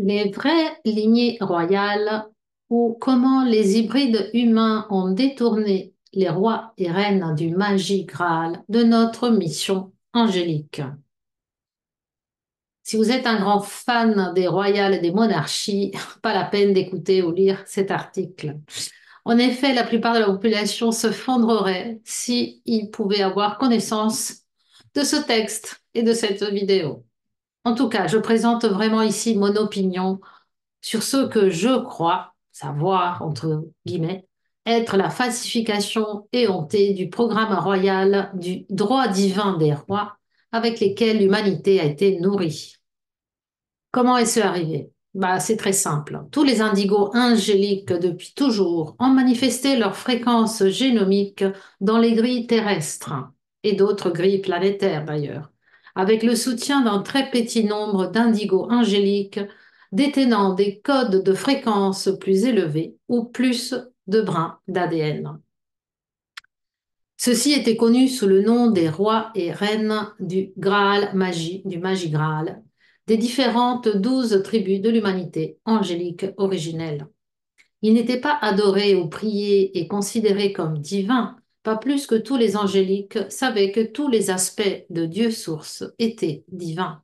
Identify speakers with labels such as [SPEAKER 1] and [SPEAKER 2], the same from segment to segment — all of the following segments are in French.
[SPEAKER 1] Les vraies lignées royales ou comment les hybrides humains ont détourné les rois et reines du Magie Graal de notre mission angélique. Si vous êtes un grand fan des royales et des monarchies, pas la peine d'écouter ou lire cet article. En effet, la plupart de la population se fondrerait s'ils pouvaient avoir connaissance de ce texte et de cette vidéo. En tout cas, je présente vraiment ici mon opinion sur ce que je crois savoir, entre guillemets, être la falsification éhontée du programme royal du droit divin des rois avec lesquels l'humanité a été nourrie. Comment est-ce arrivé? C'est très simple. Tous les indigos angéliques depuis toujours ont manifesté leur fréquence génomique dans les grilles terrestres et d'autres grilles planétaires d'ailleurs, avec le soutien d'un très petit nombre d'indigos angéliques détenant des codes de fréquence plus élevés ou plus de brins d'ADN. Ceux-ci étaient connus sous le nom des rois et reines du Graal magie, du Magie Graal, des différentes 12 tribus de l'humanité angélique originelle. Ils n'étaient pas adorés ou priés et considérés comme divins, pas plus que tous les angéliques savaient que tous les aspects de Dieu source étaient divins.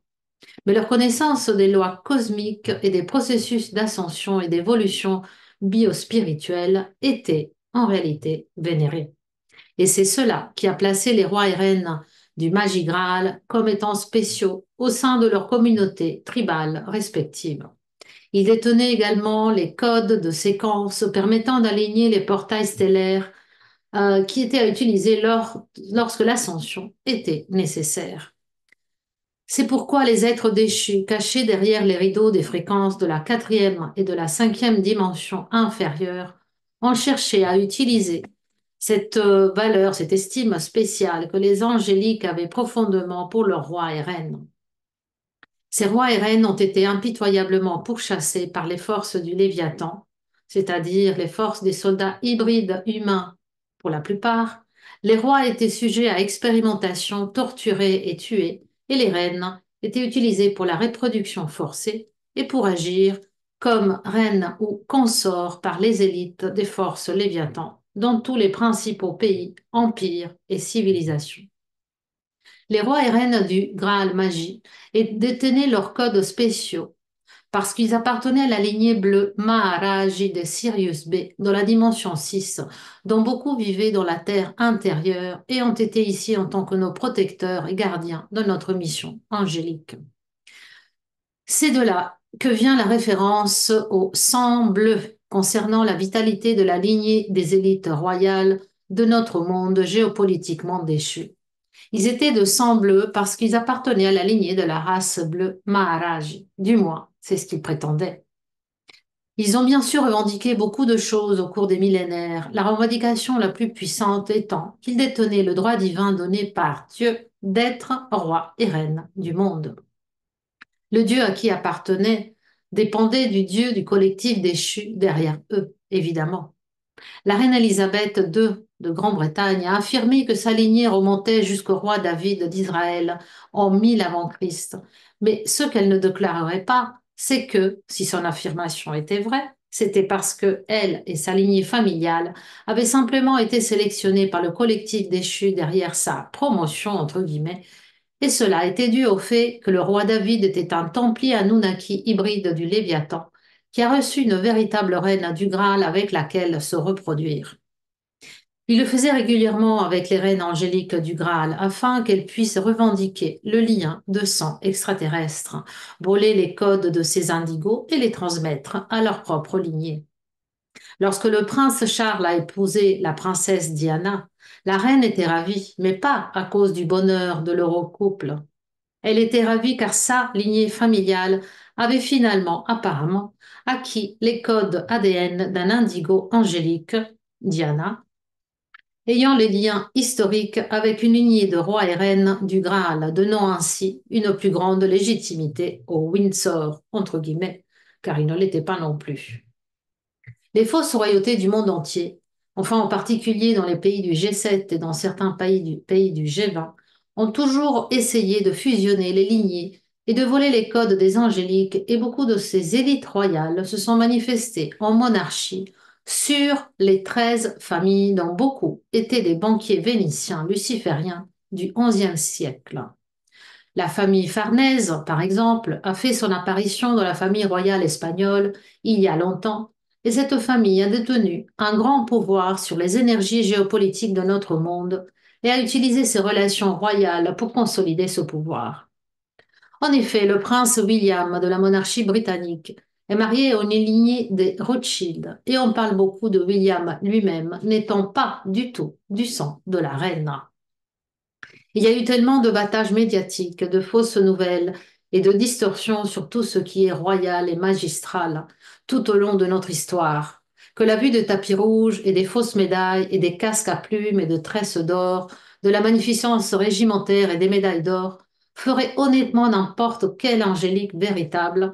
[SPEAKER 1] Mais leur connaissance des lois cosmiques et des processus d'ascension et d'évolution biospirituelle était en réalité vénérée. Et c'est cela qui a placé les rois et reines du Magie Graal comme étant spéciaux au sein de leur communauté tribale respective. Ils détenaient également les codes de séquence permettant d'aligner les portails stellaires qui étaient à utiliser lorsque l'ascension était nécessaire. C'est pourquoi les êtres déchus, cachés derrière les rideaux des fréquences de la quatrième et de la cinquième dimension inférieure, ont cherché à utiliser cette valeur, cette estime spéciale que les angéliques avaient profondément pour leurs rois et reines. Ces rois et reines ont été impitoyablement pourchassés par les forces du Léviathan, c'est-à-dire les forces des soldats hybrides humains pour la plupart. Les rois étaient sujets à expérimentation, torturés et tués, et les reines étaient utilisées pour la reproduction forcée et pour agir comme reines ou consorts par les élites des forces Léviathan dans tous les principaux pays, empires et civilisations. Les rois et reines du Graal Magie détenaient leurs codes spéciaux parce qu'ils appartenaient à la lignée bleue Maharaji de Sirius B dans la dimension 6, dont beaucoup vivaient dans la terre intérieure et ont été ici en tant que nos protecteurs et gardiens de notre mission angélique. C'est de là que vient la référence au sang bleu concernant la vitalité de la lignée des élites royales de notre monde géopolitiquement déchu. Ils étaient de sang bleu parce qu'ils appartenaient à la lignée de la race bleue Maharaj. Du moins, c'est ce qu'ils prétendaient. Ils ont bien sûr revendiqué beaucoup de choses au cours des millénaires, la revendication la plus puissante étant qu'ils détenaient le droit divin donné par Dieu d'être roi et reine du monde. Le Dieu à qui appartenaient dépendait du Dieu du collectif déchu derrière eux, évidemment. La reine Élisabeth II de Grande-Bretagne a affirmé que sa lignée remontait jusqu'au roi David d'Israël en 1000 avant Christ. Mais ce qu'elle ne déclarerait pas, c'est que, si son affirmation était vraie, c'était parce que elle et sa lignée familiale avaient simplement été sélectionnées par le collectif déchu derrière sa promotion, entre guillemets, et cela était dû au fait que le roi David était un Templier Anunnaki hybride du Léviathan, qui a reçu une véritable reine du Graal avec laquelle se reproduire. Il le faisait régulièrement avec les reines angéliques du Graal afin qu'elles puissent revendiquer le lien de sang extraterrestre, voler les codes de ces indigos et les transmettre à leur propre lignée. Lorsque le prince Charles a épousé la princesse Diana, la reine était ravie, mais pas à cause du bonheur de l'eurocouple. Elle était ravie car sa lignée familiale avait finalement, apparemment, acquis les codes ADN d'un indigo angélique, Diana, ayant les liens historiques avec une lignée de rois et reines du Graal, donnant ainsi une plus grande légitimité au Windsor, entre guillemets, car il ne l'était pas non plus. Les fausses royautés du monde entier, enfin en particulier dans les pays du G7 et dans certains pays du G20, ont toujours essayé de fusionner les lignées et de voler les codes des angéliques, et beaucoup de ces élites royales se sont manifestées en monarchie sur les 13 familles dont beaucoup étaient des banquiers vénitiens lucifériens du XIe siècle. La famille Farnèse, par exemple, a fait son apparition dans la famille royale espagnole il y a longtemps, et cette famille a détenu un grand pouvoir sur les énergies géopolitiques de notre monde et a utilisé ses relations royales pour consolider ce pouvoir. En effet, le prince William de la monarchie britannique est marié à une lignée des Rothschild et on parle beaucoup de William lui-même n'étant pas du tout du sang de la reine. Il y a eu tellement de battages médiatiques, de fausses nouvelles et de distorsions sur tout ce qui est royal et magistral tout au long de notre histoire, que la vue de tapis rouges et des fausses médailles et des casques à plumes et de tresses d'or, de la magnificence régimentaire et des médailles d'or, ferait honnêtement n'importe quel angélique véritable,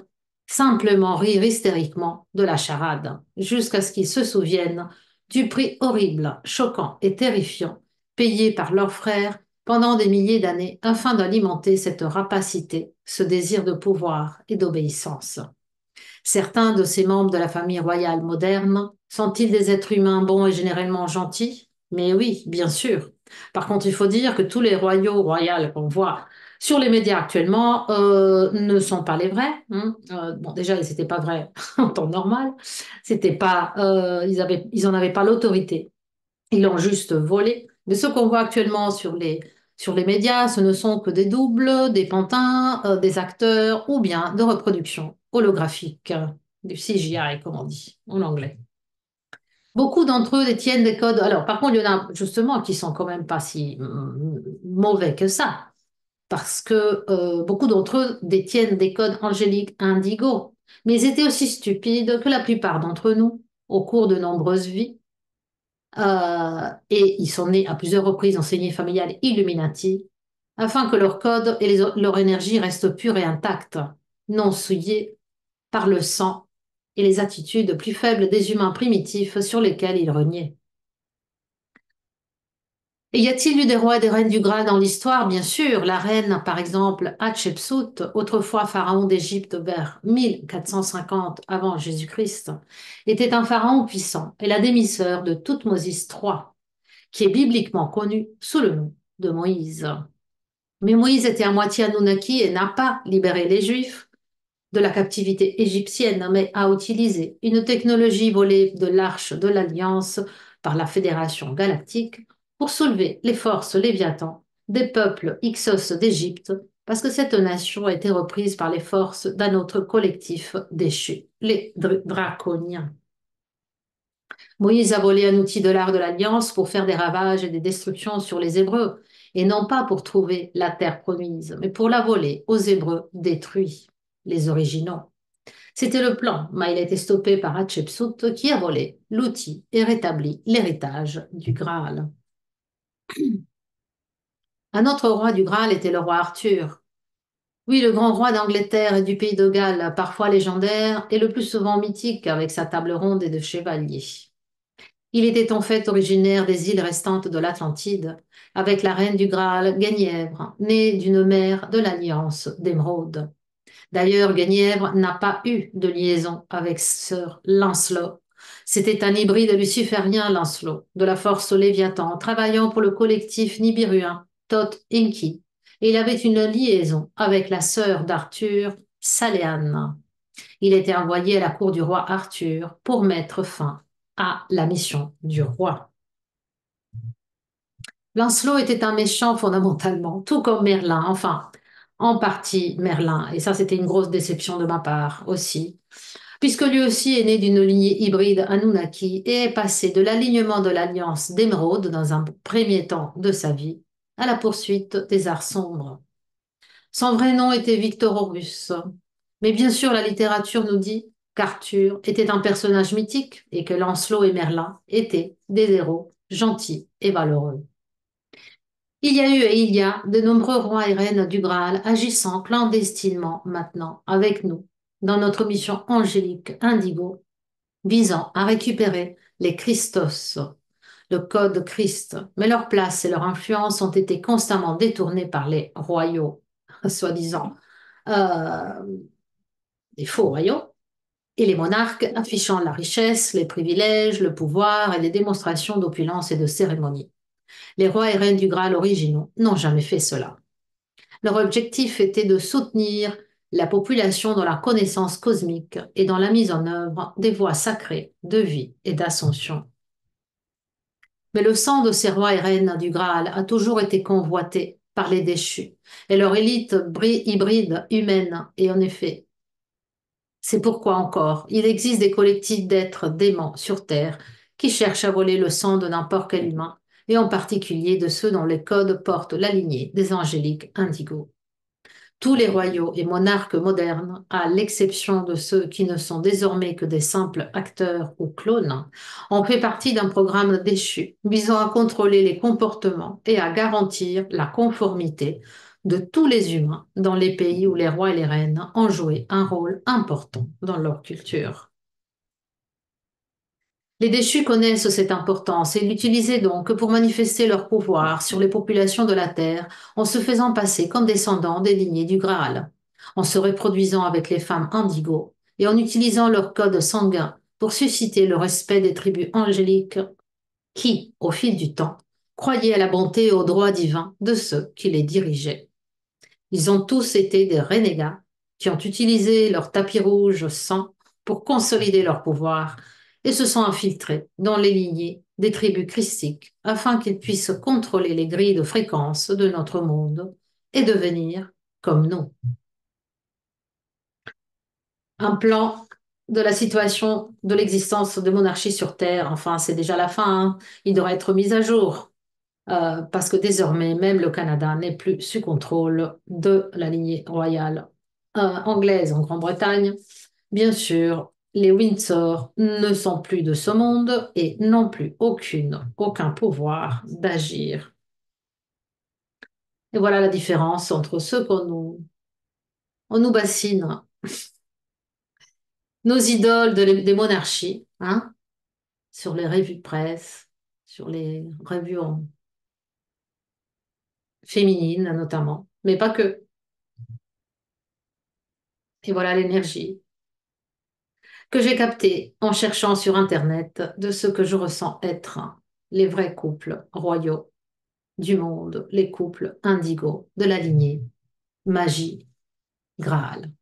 [SPEAKER 1] simplement rire hystériquement de la charade, jusqu'à ce qu'ils se souviennent du prix horrible, choquant et terrifiant payé par leurs frères pendant des milliers d'années afin d'alimenter cette rapacité, ce désir de pouvoir et d'obéissance. Certains de ces membres de la famille royale moderne sont-ils des êtres humains bons et généralement gentils? Mais oui, bien sûr. Par contre, il faut dire que tous les royaux, royales qu'on voit sur les médias actuellement ne sont pas les vrais. Hein. Bon, déjà, ils n'étaient pas vrais en temps normal. C'était pas, ils en avaient pas l'autorité. Ils l'ont juste volé. Mais ce qu'on voit actuellement sur les médias, ce ne sont que des doubles, des pantins, des acteurs ou bien de reproductions holographiques, du CGI, comme on dit en anglais. Beaucoup d'entre eux détiennent des codes. Alors, par contre, il y en a justement qui sont quand même pas si mauvais que ça, parce que beaucoup d'entre eux détiennent des codes angéliques indigo. Mais ils étaient aussi stupides que la plupart d'entre nous au cours de nombreuses vies. Et ils sont nés à plusieurs reprises en saignée familiale Illuminati, afin que leur code et leur énergie restent purs et intacts, non souillés par le sang et les attitudes plus faibles des humains primitifs sur lesquels ils régnaient. Et y a-t-il eu des rois et des reines du Graal dans l'histoire? Bien sûr, la reine, par exemple, Hatshepsut, autrefois pharaon d'Égypte vers 1450 avant Jésus-Christ, était un pharaon puissant et la demi-sœur de Toutmosis III, qui est bibliquement connu sous le nom de Moïse. Mais Moïse était à moitié Anunnaki et n'a pas libéré les Juifs de la captivité égyptienne, mais a utilisé une technologie volée de l'Arche de l'Alliance par la Fédération galactique pour soulever les forces Léviathan des peuples Hyksos d'Égypte, parce que cette nation a été reprise par les forces d'un autre collectif déchu, les Draconiens. Moïse a volé un outil de l'art de l'Alliance pour faire des ravages et des destructions sur les Hébreux, et non pas pour trouver la terre promise, mais pour la voler aux Hébreux détruits, les originaux. C'était le plan, mais il a été stoppé par Hatshepsut qui a volé l'outil et rétabli l'héritage du Graal. Un autre roi du Graal était le roi Arthur. Oui, le grand roi d'Angleterre et du pays de Galles, parfois légendaire et le plus souvent mythique avec sa table ronde et de chevaliers. Il était en fait originaire des îles restantes de l'Atlantide, avec la reine du Graal, Guenièvre, née d'une mère de l'Alliance d'Émeraude. D'ailleurs, Guenièvre n'a pas eu de liaison avec Sir Lancelot. C'était un hybride luciférien Lancelot, de la force Léviathan, travaillant pour le collectif nibiruin Thoth Inki. Et il avait une liaison avec la sœur d'Arthur, Saléane. Il était envoyé à la cour du roi Arthur pour mettre fin à la mission du roi. Lancelot était un méchant fondamentalement, tout comme Merlin, enfin, en partie Merlin, et ça c'était une grosse déception de ma part aussi, puisque lui aussi est né d'une lignée hybride Anunnaki et est passé de l'alignement de l'Alliance d'Émeraude dans un premier temps de sa vie à la poursuite des arts sombres. Son vrai nom était Victor Horus. Mais bien sûr, la littérature nous dit qu'Arthur était un personnage mythique et que Lancelot et Merlin étaient des héros gentils et valeureux. Il y a eu et il y a de nombreux rois et reines du Graal agissant clandestinement maintenant avec nous dans notre mission angélique indigo visant à récupérer les Christos, le code Christ. Mais leur place et leur influence ont été constamment détournées par les royaux, soi-disant euh, des faux royaumes, et les monarques affichant la richesse, les privilèges, le pouvoir et les démonstrations d'opulence et de cérémonie. Les rois et reines du Graal originaux n'ont jamais fait cela. Leur objectif était de soutenir la population dans la connaissance cosmique et dans la mise en œuvre des voies sacrées de vie et d'ascension. Mais le sang de ces rois et reines du Graal a toujours été convoité par les déchus et leur élite hybride humaine. Et en effet, c'est pourquoi encore il existe des collectifs d'êtres déments sur Terre qui cherchent à voler le sang de n'importe quel humain, et en particulier de ceux dont les codes portent la lignée des angéliques indigos. Tous les royaux et monarques modernes, à l'exception de ceux qui ne sont désormais que des simples acteurs ou clones, ont fait partie d'un programme déchu visant à contrôler les comportements et à garantir la conformité de tous les humains dans les pays où les rois et les reines ont joué un rôle important dans leur culture. Les déchus connaissent cette importance et l'utilisaient donc pour manifester leur pouvoir sur les populations de la Terre en se faisant passer comme descendants des lignées du Graal, en se reproduisant avec les femmes indigos et en utilisant leur code sanguin pour susciter le respect des tribus angéliques qui, au fil du temps, croyaient à la bonté et au droit divin de ceux qui les dirigeaient. Ils ont tous été des renégats qui ont utilisé leur tapis rouge sang pour consolider leur pouvoir et se sont infiltrés dans les lignées des tribus christiques afin qu'ils puissent contrôler les grilles de fréquence de notre monde et devenir comme nous. Un plan de la situation de l'existence de monarchie sur Terre, enfin c'est déjà la fin, hein. Il devrait être mis à jour. Parce que désormais, même le Canada n'est plus sous contrôle de la lignée royale anglaise en Grande-Bretagne. Bien sûr, les Windsor ne sont plus de ce monde et n'ont plus aucun pouvoir d'agir. Et voilà la différence entre ceux on nous bassine, nos idoles des monarchies, hein, sur les revues de presse, sur les revues féminines notamment, mais pas que. Et voilà l'énergie que j'ai capté en cherchant sur Internet de ce que je ressens être les vrais couples royaux du monde, les couples indigos de la lignée Magie Graal.